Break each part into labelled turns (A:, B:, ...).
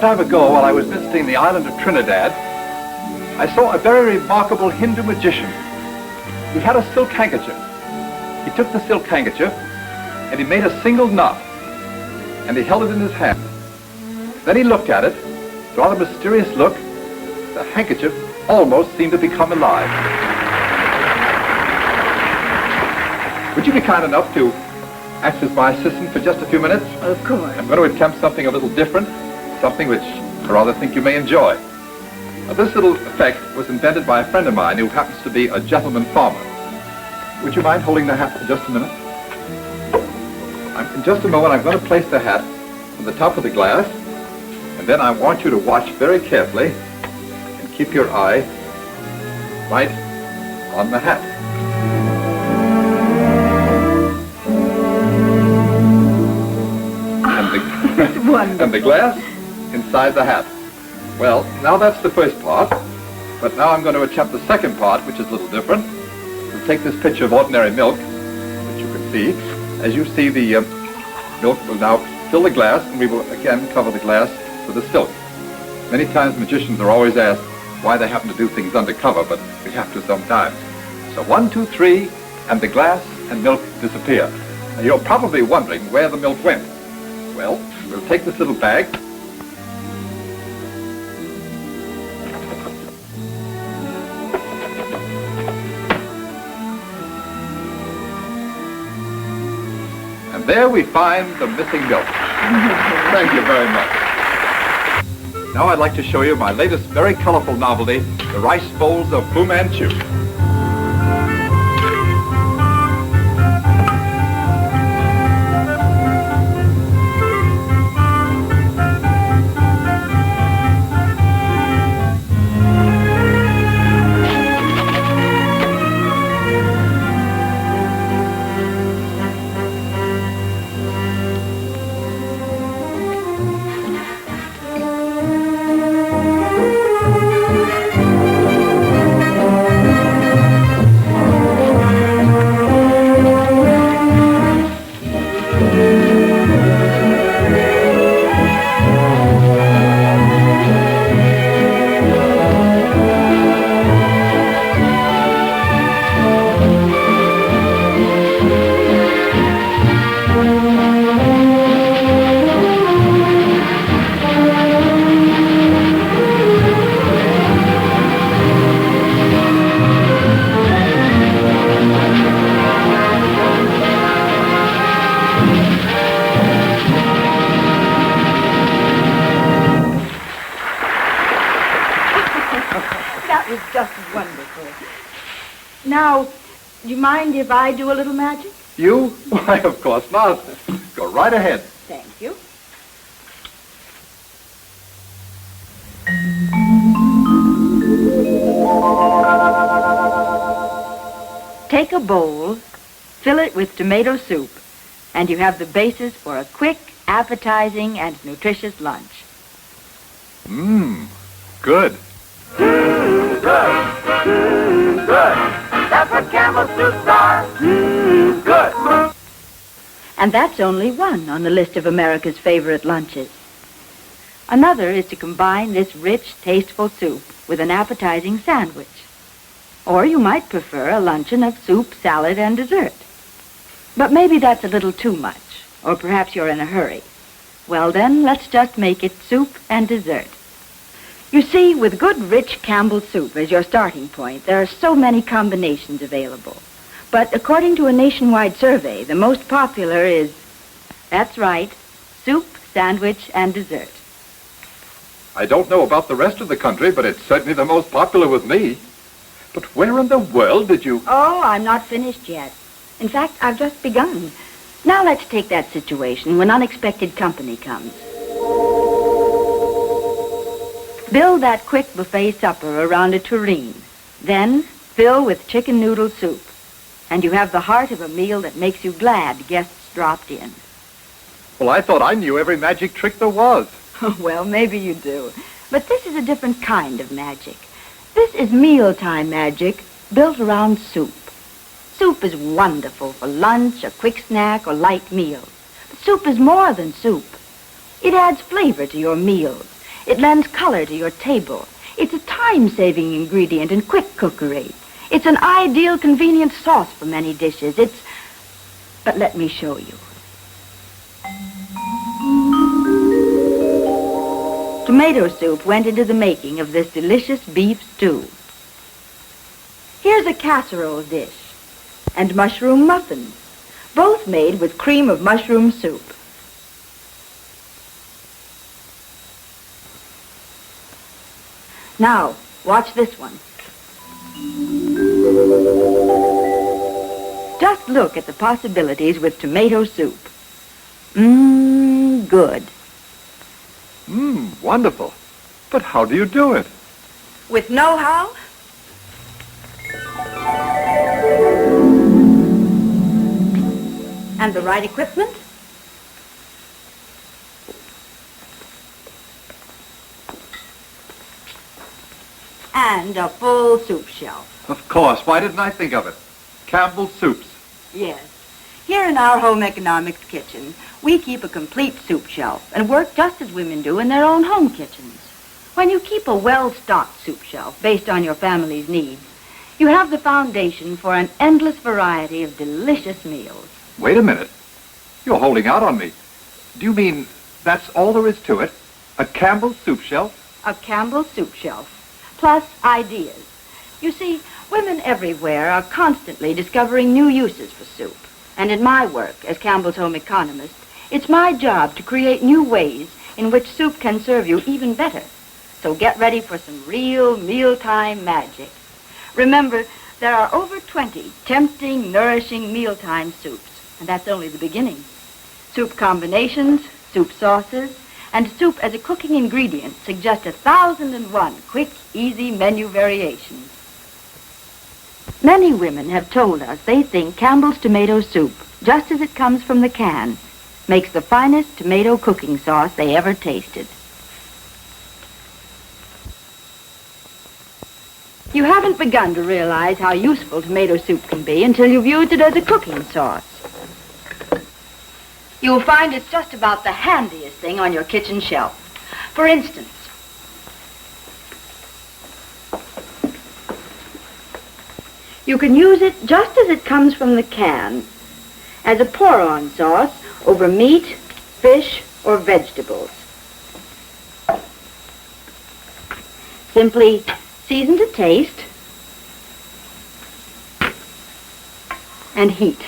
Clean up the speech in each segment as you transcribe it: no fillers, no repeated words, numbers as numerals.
A: time ago, while I was visiting the island of Trinidad, I saw a very remarkable Hindu magician. He had a silk handkerchief. He took the silk handkerchief and he made a single knot, and he held it in his hand. Then he looked at it, rather mysterious look. The handkerchief almost seemed to become alive. Would you be kind enough to act as my assistant for just a few minutes?
B: Of course.
A: I'm going to attempt something a little different, something which I rather think you may enjoy. Now, this little effect was invented by a friend of mine who happens to be a gentleman farmer. Would you mind holding the hat for just a minute? In just a moment, I'm going to place the hat on the top of the glass, and then I want you to watch very carefully and keep your eye right on the hat. And the glass inside the hat. Well, now that's the first part, but now I'm going to attempt the second part, which is a little different. We'll take this pitcher of ordinary milk, which you can see. As you see, the milk will now fill the glass, and we will again cover the glass with the silk. Many times magicians are always asked why they happen to do things undercover, but we have to sometimes. So 1, 2, 3, and the glass and milk disappear. Now, you're probably wondering where the milk went. Well, we'll take this little bag. And there we find the missing milk. Thank you very much. Now I'd like to show you my latest very colorful novelty, the rice bowls of Fu Manchu.
B: Now, do you mind if I do a little magic?
A: You? Why, of course not. Go right ahead.
B: Thank you. Take a bowl, fill it with tomato soup, and you have the basis for a quick, appetizing, and nutritious lunch.
A: Mmm, good.
C: Good. That's what Campbell soups are. Good.
B: And that's only one on the list of America's favorite lunches. Another is to combine this rich, tasteful soup with an appetizing sandwich. Or you might prefer a luncheon of soup, salad, and dessert. But maybe that's a little too much, or perhaps you're in a hurry. Well then, let's just make it soup and dessert. You see, with good, rich Campbell soup as your starting point, there are so many combinations available. But according to a nationwide survey, the most popular is, that's right, soup, sandwich, and dessert.
A: I don't know about the rest of the country, but it's certainly the most popular with me. But where in the world did you...
B: Oh, I'm not finished yet. In fact, I've just begun. Now let's take that situation when unexpected company comes. Build that quick buffet supper around a tureen. Then fill with chicken noodle soup. And you have the heart of a meal that makes you glad guests dropped in.
A: Well, I thought I knew every magic trick there was.
B: Well, maybe you do. But this is a different kind of magic. This is mealtime magic built around soup. Soup is wonderful for lunch, a quick snack, or light meals. But soup is more than soup. It adds flavor to your meals. It lends color to your table. It's a time-saving ingredient in quick cookery. It's an ideal, convenient sauce for many dishes. But let me show you. Tomato soup went into the making of this delicious beef stew. Here's a casserole dish and mushroom muffins, both made with cream of mushroom soup. Now, watch this one. Just look at the possibilities with tomato soup. Good.
A: Wonderful. But how do you do it?
B: With know-how? And the right equipment? And a full soup shelf.
A: Of course. Why didn't I think of it? Campbell's Soups.
B: Yes. Here in our home economics kitchen, we keep a complete soup shelf and work just as women do in their own home kitchens. When you keep a well-stocked soup shelf based on your family's needs, you have the foundation for an endless variety of delicious meals.
A: Wait a minute. You're holding out on me. Do you mean that's all there is to it? A Campbell's soup shelf?
B: A Campbell's soup shelf, plus ideas. You see, women everywhere are constantly discovering new uses for soup. And in my work as Campbell's home economist, it's my job to create new ways in which soup can serve you even better. So get ready for some real mealtime magic. Remember, there are over 20 tempting, nourishing mealtime soups, and that's only the beginning. Soup combinations, soup sauces, and soup as a cooking ingredient suggest 1,001 quick, easy menu variations. Many women have told us they think Campbell's tomato soup, just as it comes from the can, makes the finest tomato cooking sauce they ever tasted. You haven't begun to realize how useful tomato soup can be until you've used it as a cooking sauce. You'll find it's just about the handiest thing on your kitchen shelf. For instance, you can use it just as it comes from the can, as a pour-on sauce over meat, fish, or vegetables. Simply season to taste and heat.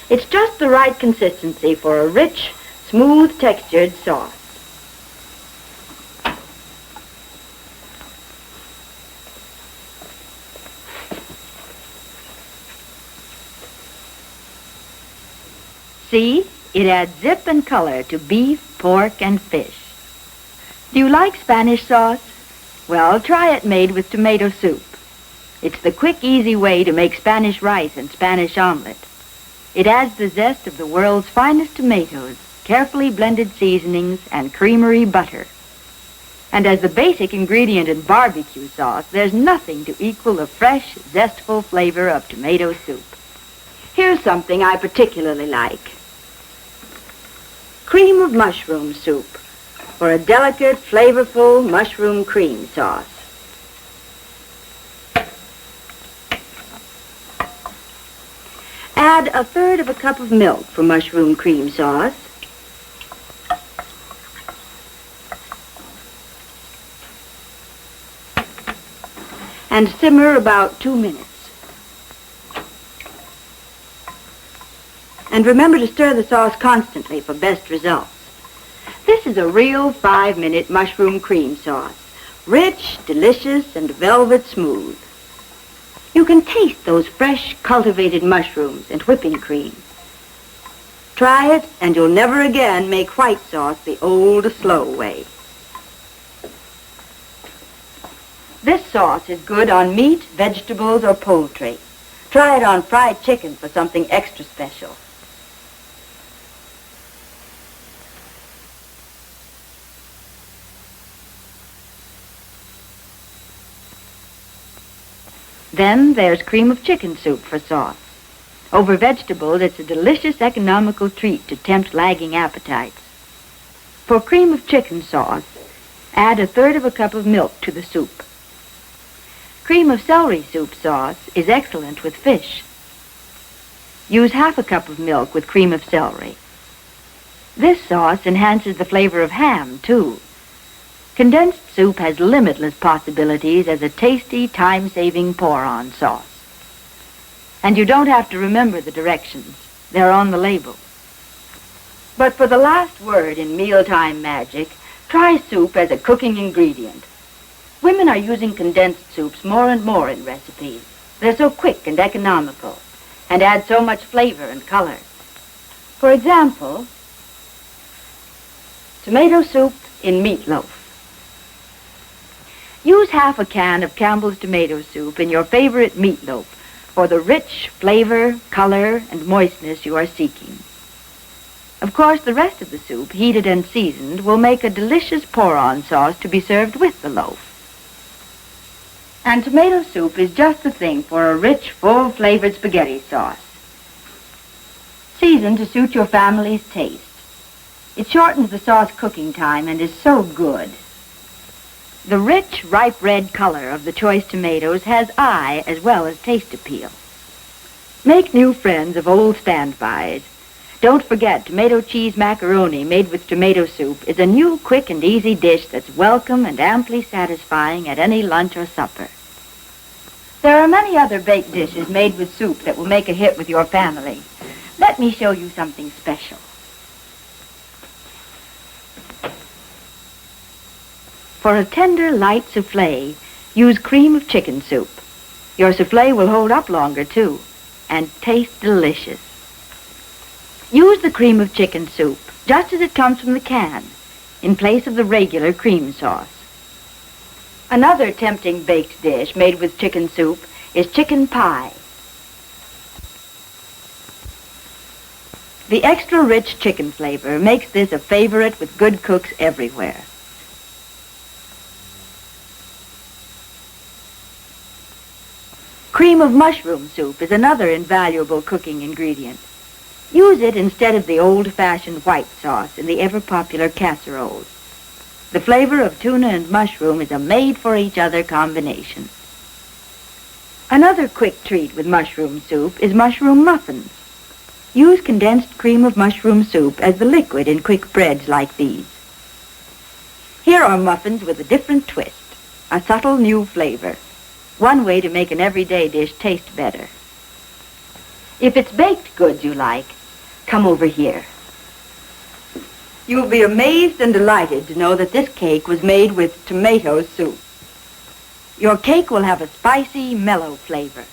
B: It's just the right consistency for a rich, smooth-textured sauce. See, it adds zip and color to beef, pork, and fish. Do you like Spanish sauce? Well, try it made with tomato soup. It's the quick, easy way to make Spanish rice and Spanish omelet. It adds the zest of the world's finest tomatoes, carefully blended seasonings, and creamery butter. And as the basic ingredient in barbecue sauce, there's nothing to equal the fresh, zestful flavor of tomato soup. Here's something I particularly like. Cream of mushroom soup, for a delicate, flavorful mushroom cream sauce. Add 1/3 of a cup of milk for mushroom cream sauce. And simmer about 2 minutes. And remember to stir the sauce constantly for best results. This is a real 5-minute mushroom cream sauce. Rich, delicious, and velvet smooth. You can taste those fresh, cultivated mushrooms and whipping cream. Try it, and you'll never again make white sauce the old, slow way. This sauce is good on meat, vegetables, or poultry. Try it on fried chicken for something extra special. Then there's cream of chicken soup for sauce. Over vegetables, it's a delicious economical treat to tempt lagging appetites. For cream of chicken sauce, add 1/3 cup of milk to the soup. Cream of celery soup sauce is excellent with fish. Use 1/2 cup of milk with cream of celery. This sauce enhances the flavor of ham, too. Condensed soup has limitless possibilities as a tasty, time-saving pour-on sauce. And you don't have to remember the directions. They're on the label. But for the last word in mealtime magic, try soup as a cooking ingredient. Women are using condensed soups more and more in recipes. They're so quick and economical and add so much flavor and color. For example, tomato soup in meatloaf. Use 1/2 can of Campbell's tomato soup in your favorite meatloaf for the rich flavor, color, and moistness you are seeking. Of course, the rest of the soup, heated and seasoned, will make a delicious pour-on sauce to be served with the loaf. And tomato soup is just the thing for a rich, full-flavored spaghetti sauce. Season to suit your family's taste. It shortens the sauce cooking time and is so good. The rich, ripe red color of the choice tomatoes has eye as well as taste appeal. Make new friends of old standbys. Don't forget, tomato cheese macaroni made with tomato soup is a new, quick, and easy dish that's welcome and amply satisfying at any lunch or supper. There are many other baked dishes made with soup that will make a hit with your family. Let me show you something special. For a tender, light soufflé, use cream of chicken soup. Your soufflé will hold up longer, too, and taste delicious. Use the cream of chicken soup, just as it comes from the can, in place of the regular cream sauce. Another tempting baked dish made with chicken soup is chicken pie. The extra rich chicken flavor makes this a favorite with good cooks everywhere. Cream of mushroom soup is another invaluable cooking ingredient. Use it instead of the old-fashioned white sauce in the ever-popular casseroles. The flavor of tuna and mushroom is a made-for-each-other combination. Another quick treat with mushroom soup is mushroom muffins. Use condensed cream of mushroom soup as the liquid in quick breads like these. Here are muffins with a different twist, a subtle new flavor. One way to make an everyday dish taste better. If it's baked goods you like, come over here. You'll be amazed and delighted to know that this cake was made with tomato soup. Your cake will have a spicy, mellow flavor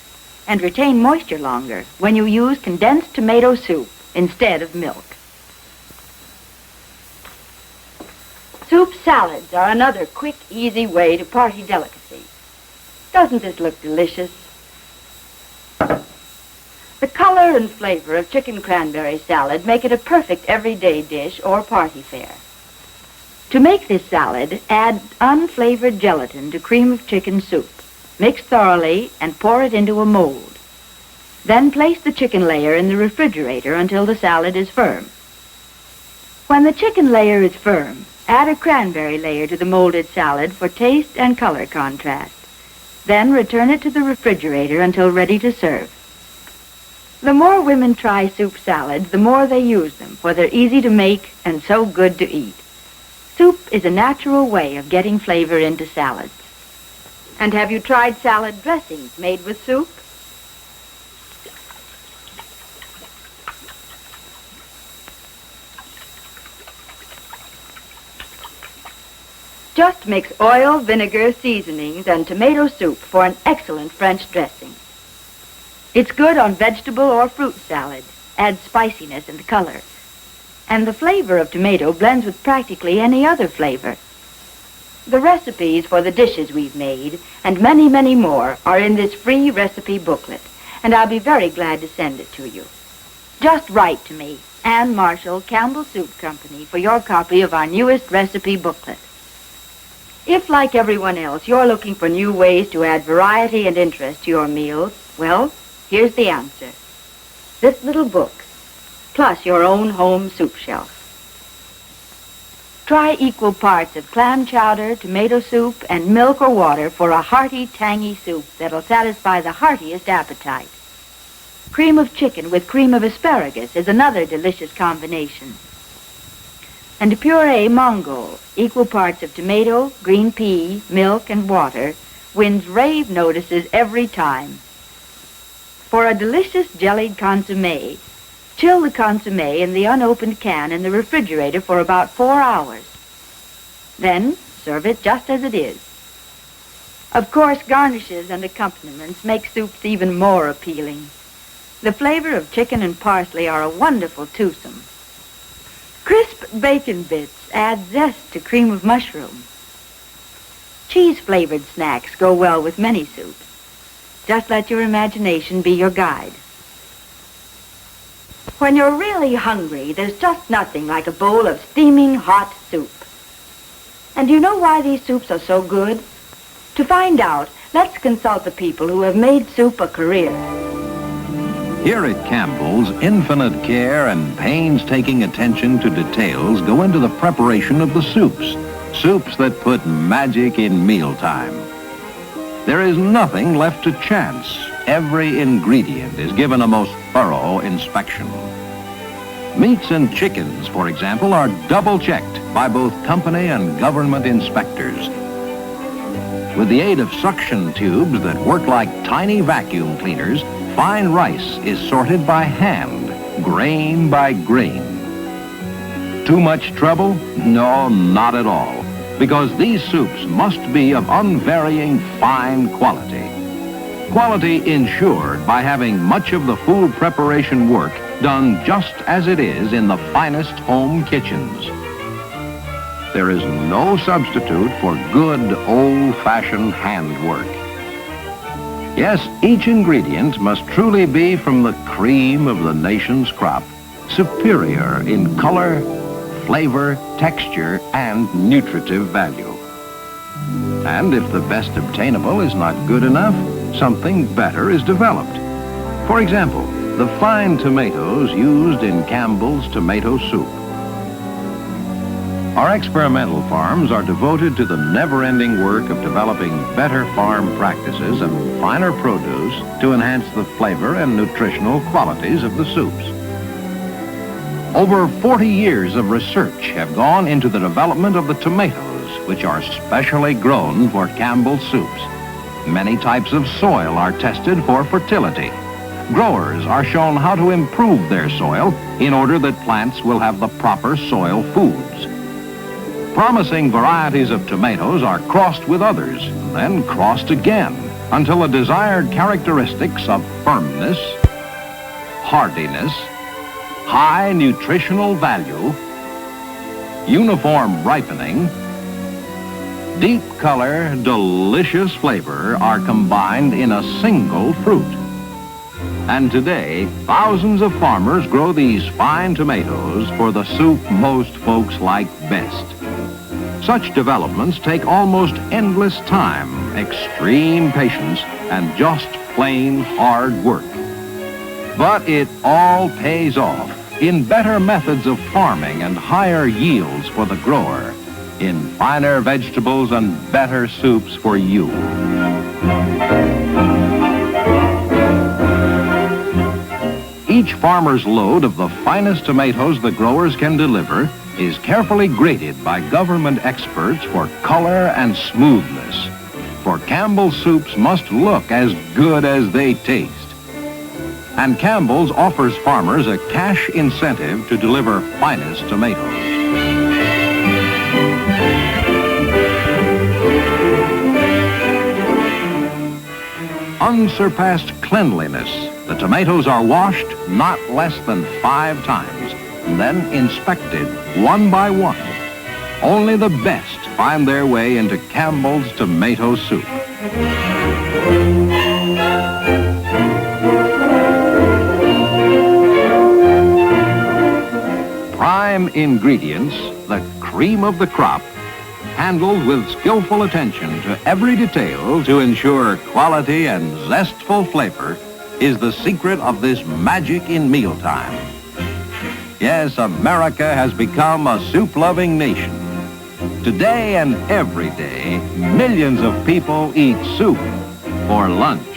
B: and retain moisture longer when you use condensed tomato soup instead of milk. Soup salads are another quick, easy way to party delicacy. Doesn't this look delicious? The color and flavor of chicken cranberry salad make it a perfect everyday dish or party fare. To make this salad, add unflavored gelatin to cream of chicken soup. Mix thoroughly and pour it into a mold. Then place the chicken layer in the refrigerator until the salad is firm. When the chicken layer is firm, add a cranberry layer to the molded salad for taste and color contrast. Then return it to the refrigerator until ready to serve. The more women try soup salads, the more they use them, for they're easy to make and so good to eat. Soup is a natural way of getting flavor into salads. And have you tried salad dressings made with soup? Just mix oil, vinegar, seasonings, and tomato soup for an excellent French dressing. It's good on vegetable or fruit salad, adds spiciness and color. And the flavor of tomato blends with practically any other flavor. The recipes for the dishes we've made, and many, many more, are in this free recipe booklet, and I'll be very glad to send it to you. Just write to me, Ann Marshall, Campbell Soup Company, for your copy of our newest recipe booklet. If, like everyone else, you're looking for new ways to add variety and interest to your meals, well, here's the answer. This little book, plus your own home soup shelf. Try equal parts of clam chowder, tomato soup, and milk or water for a hearty, tangy soup that'll satisfy the heartiest appetite. Cream of chicken with cream of asparagus is another delicious combination. And puree Mongol, equal parts of tomato, green pea, milk, and water, wins rave notices every time. For a delicious jellied consommé, chill the consommé in the unopened can in the refrigerator for about 4 hours. Then serve it just as it is. Of course, garnishes and accompaniments make soups even more appealing. The flavor of chicken and parsley are a wonderful twosome. Crisp bacon bits add zest to cream of mushroom. Cheese-flavored snacks go well with many soups. Just let your imagination be your guide. When you're really hungry, there's just nothing like a bowl of steaming hot soup. And do you know why these soups are so good? To find out, let's consult the people who have made soup a career.
D: Here at Campbell's, infinite care and painstaking attention to details go into the preparation of the soups. Soups that put magic in mealtime. There is nothing left to chance. Every ingredient is given a most thorough inspection. Meats and chickens, for example, are double-checked by both company and government inspectors. With the aid of suction tubes that work like tiny vacuum cleaners, fine rice is sorted by hand, grain by grain. Too much trouble? No, not at all, because these soups must be of unvarying fine quality. Quality ensured by having much of the food preparation work done just as it is in the finest home kitchens. There is no substitute for good old-fashioned handwork. Yes, each ingredient must truly be from the cream of the nation's crop, superior in color, flavor, texture, and nutritive value. And if the best obtainable is not good enough, something better is developed. For example, the fine tomatoes used in Campbell's tomato soup. Our experimental farms are devoted to the never-ending work of developing better farm practices and finer produce to enhance the flavor and nutritional qualities of the soups. Over 40 years of research have gone into the development of the tomatoes, which are specially grown for Campbell's soups. Many types of soil are tested for fertility. Growers are shown how to improve their soil in order that plants will have the proper soil foods. Promising varieties of tomatoes are crossed with others, then crossed again, until the desired characteristics of firmness, hardiness, high nutritional value, uniform ripening, deep color, delicious flavor are combined in a single fruit. And today, thousands of farmers grow these fine tomatoes for the soup most folks like best. Such developments take almost endless time, extreme patience, and just plain hard work. But it all pays off in better methods of farming and higher yields for the grower, in finer vegetables and better soups for you. Each farmer's load of the finest tomatoes the growers can deliver is carefully graded by government experts for color and smoothness. For Campbell's soups must look as good as they taste. And Campbell's offers farmers a cash incentive to deliver finest tomatoes. Unsurpassed cleanliness. The tomatoes are washed not less than 5 times, and then inspected one by one. Only the best find their way into Campbell's tomato soup. Prime ingredients, the cream of the crop, handled with skillful attention to every detail to ensure quality and zestful flavor, is the secret of this magic in mealtime. Yes, America has become a soup-loving nation, Today and every day, millions of people eat soup for lunch.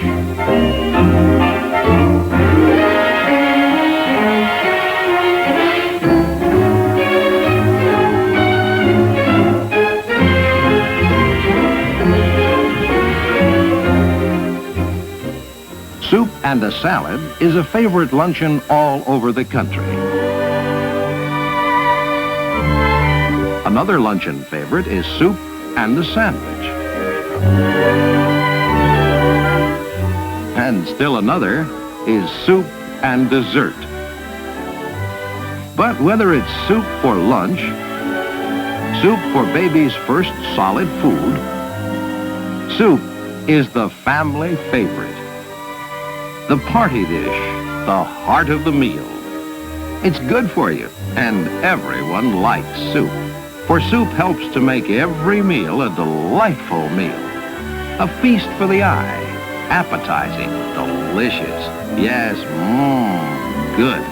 D: Soup and a salad is a favorite luncheon all over the country. Another luncheon favorite is soup and a sandwich. And still another is soup and dessert. But whether it's soup for lunch, soup for baby's first solid food, soup is the family favorite. The party dish, the heart of the meal. It's good for you, and everyone likes soup. For soup helps to make every meal a delightful meal. A feast for the eye, appetizing, delicious. Yes, good.